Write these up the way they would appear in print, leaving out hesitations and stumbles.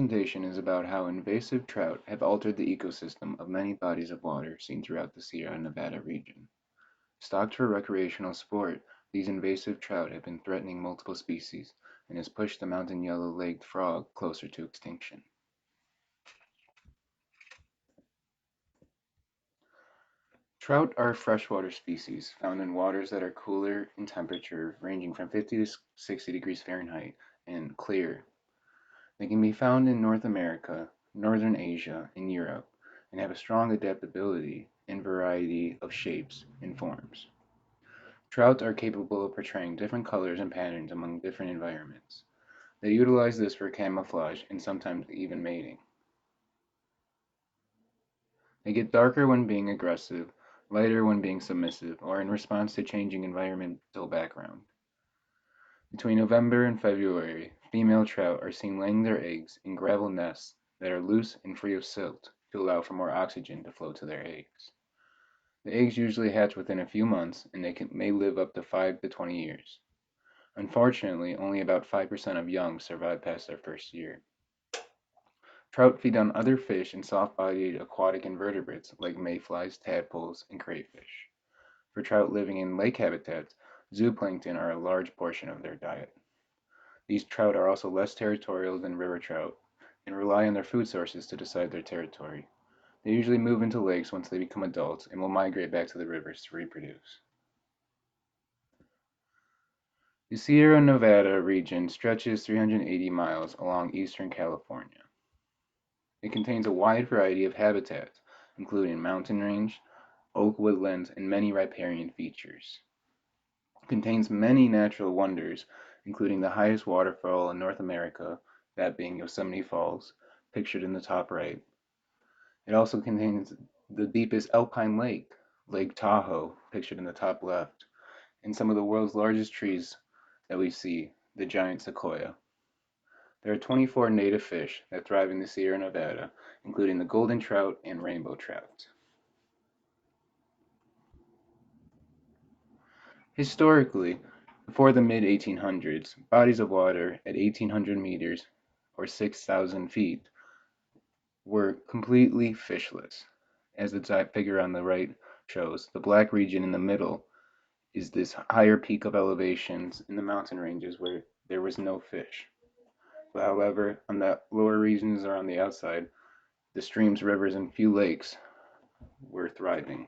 Presentation is about how invasive trout have altered the ecosystem of many bodies of water seen throughout the Sierra Nevada region. Stocked for recreational sport, these invasive trout have been threatening multiple species and has pushed the mountain yellow-legged frog closer to extinction. Trout are freshwater species found in waters that are cooler in temperature, ranging from 50 to 60 degrees Fahrenheit, and clear. They can be found in North America, northern Asia, and Europe, and have a strong adaptability in variety of shapes and forms. Trouts are capable of portraying different colors and patterns among different environments. They utilize this for camouflage and sometimes even mating. They get darker when being aggressive, lighter when being submissive, or in response to changing environmental background. Between November and February, female trout are seen laying their eggs in gravel nests that are loose and free of silt to allow for more oxygen to flow to their eggs. The eggs usually hatch within a few months and may live up to 5 to 20 years. Unfortunately, only about 5% of young survive past their first year. Trout feed on other fish and soft-bodied aquatic invertebrates like mayflies, tadpoles, and crayfish. For trout living in lake habitats, zooplankton are a large portion of their diet. These trout are also less territorial than river trout and rely on their food sources to decide their territory. They usually move into lakes once they become adults and will migrate back to the rivers to reproduce. The Sierra Nevada region stretches 380 miles along eastern California. It contains a wide variety of habitats, including mountain range, oak woodlands, and many riparian features. It contains many natural wonders, including the highest waterfall in North America, that being Yosemite Falls, pictured in the top right. It also contains the deepest alpine lake, Lake Tahoe, pictured in the top left, and some of the world's largest trees that we see, the giant sequoia. There are 24 native fish that thrive in the Sierra Nevada, including the golden trout and rainbow trout. Historically, before the mid 1800s, bodies of water at 1,800 meters or 6,000 feet were completely fishless. As the figure on the right shows, the black region in the middle is this higher peak of elevations in the mountain ranges where there was no fish. However, on the lower regions or on the outside, the streams, rivers, and few lakes were thriving.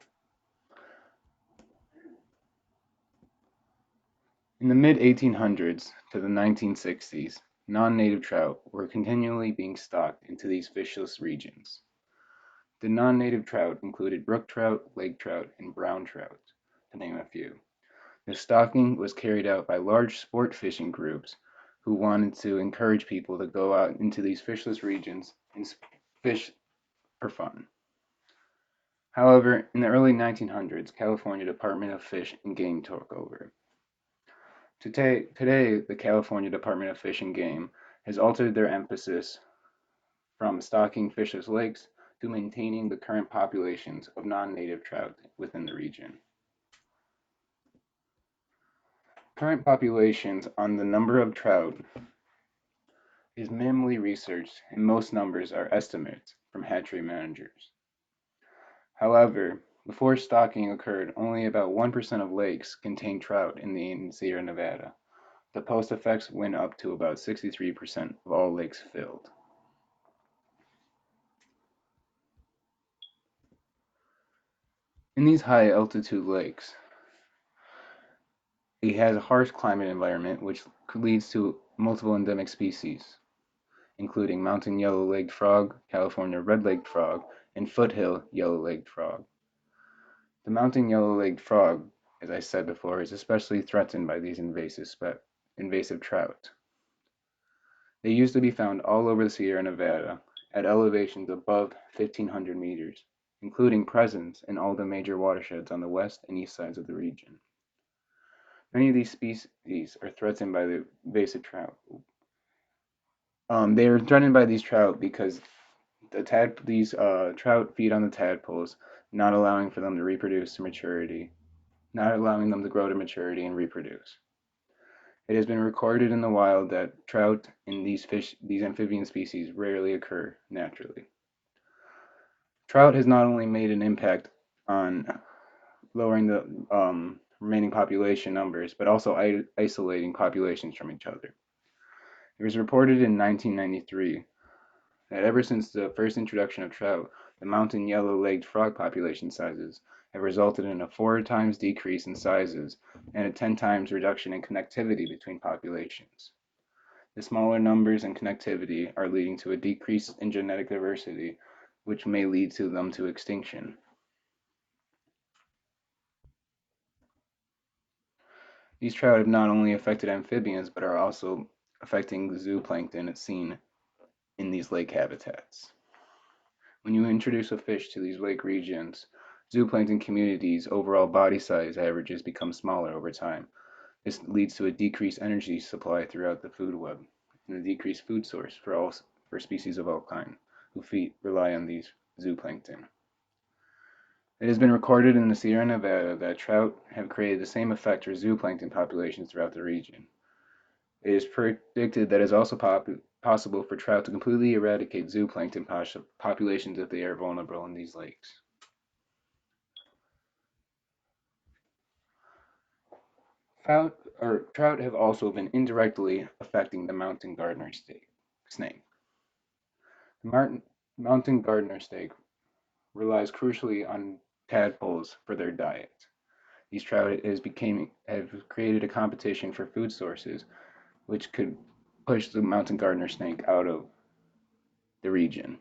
In the mid 1800s to the 1960s, non-native trout were continually being stocked into these fishless regions. The non-native trout included brook trout, lake trout, and brown trout, to name a few. The stocking was carried out by large sport fishing groups who wanted to encourage people to go out into these fishless regions and fish for fun. However, in the early 1900s, California Department of Fish and Game took over. Today, the California Department of Fish and Game has altered their emphasis from stocking fishless lakes to maintaining the current populations of non-native trout within the region. Current populations on the number of trout is minimally researched, and most numbers are estimates from hatchery managers. However, before stocking occurred, only about 1% of lakes contained trout in the Sierra Nevada. The post effects went up to about 63% of all lakes filled. In these high altitude lakes, it has a harsh climate environment which leads to multiple endemic species, including mountain yellow-legged frog, California red-legged frog, and foothill yellow-legged frog. The mountain yellow-legged frog, as I said before, is especially threatened by these invasive trout. They used to be found all over the Sierra Nevada at elevations above 1,500 meters, including presence in all the major watersheds on the west and east sides of the region. Many of these species are threatened by the invasive trout. They are threatened by these trout because these trout feed on the tadpoles, not allowing for them to reproduce to maturity, not allowing them to grow to maturity and reproduce. It has been recorded in the wild that trout in these amphibian species rarely occur naturally. Trout has not only made an impact on lowering the remaining population numbers, but also isolating populations from each other. It was reported in 1993 that ever since the first introduction of trout, the mountain yellow-legged frog population sizes have resulted in a 4 times decrease in sizes and a 10 times reduction in connectivity between populations. The smaller numbers and connectivity are leading to a decrease in genetic diversity, which may lead to them to extinction. These trout have not only affected amphibians, but are also affecting the zooplankton seen in these lake habitats. When you introduce a fish to these lake regions, zooplankton communities' overall body size averages become smaller over time. This leads to a decreased energy supply throughout the food web and a decreased food source for species of all kinds who rely on these zooplankton. It has been recorded in the Sierra Nevada that trout have created the same effect for zooplankton populations throughout the region. It is predicted that it is also possible for trout to completely eradicate zooplankton populations if they are vulnerable in these lakes. Trout have also been indirectly affecting the mountain snake. The mountain gardener snake relies crucially on tadpoles for their diet. These trout have created a competition for food sources, which could push the mountain gardener snake out of the region.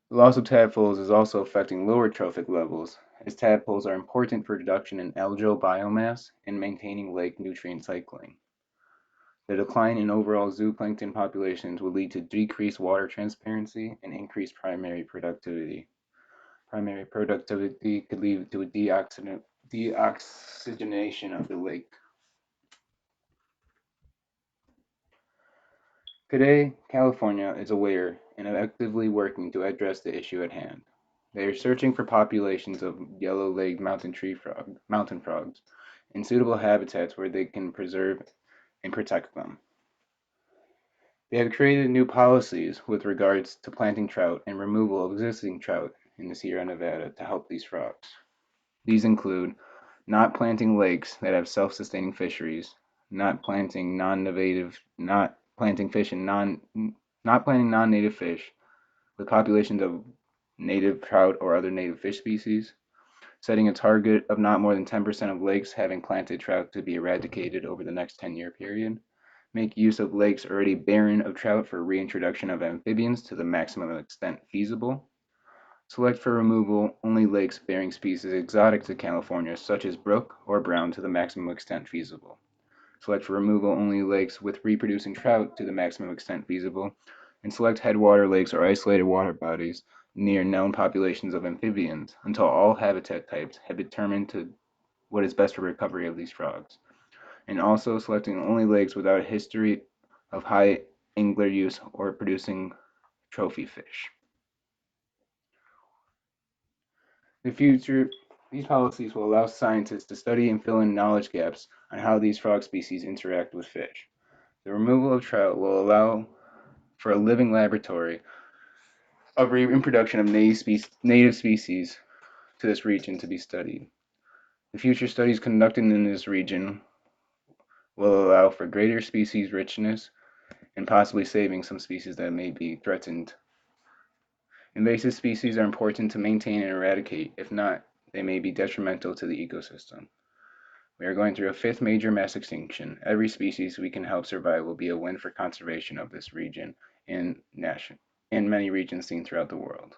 The loss of tadpoles is also affecting lower trophic levels, as tadpoles are important for reduction in algal biomass and maintaining lake nutrient cycling. The decline in overall zooplankton populations will lead to decreased water transparency and increased primary productivity. Primary productivity could lead to a deoxygenation of the lake. Today, California is aware and actively working to address the issue at hand. They are searching for populations of yellow-legged mountain frogs in suitable habitats where they can preserve and protect them. They have created new policies with regards to planting trout and removal of existing trout in the Sierra Nevada to help these frogs. These include not planting lakes that have self-sustaining fisheries, not planting fish in not planting non-native fish with populations of native trout or other native fish species, setting a target of not more than 10% of lakes having planted trout to be eradicated over the next 10-year period, make use of lakes already barren of trout for reintroduction of amphibians to the maximum extent feasible, select for removal only lakes bearing species exotic to California such as brook or brown to the maximum extent feasible. Select for removal only lakes with reproducing trout to the maximum extent feasible, and select headwater lakes or isolated water bodies near known populations of amphibians until all habitat types have determined to what is best for recovery of these frogs, and also selecting only lakes without a history of high angler use or producing trophy fish. In the future, these policies will allow scientists to study and fill in knowledge gaps on how these frog species interact with fish. The removal of trout will allow for a living laboratory of reintroduction of native species to this region to be studied. The future studies conducted in this region will allow for greater species richness and possibly saving some species that may be threatened. Invasive species are important to maintain and eradicate; if not, they may be detrimental to the ecosystem. We are going through a fifth major mass extinction. Every species we can help survive will be a win for conservation of this region and many regions seen throughout the world.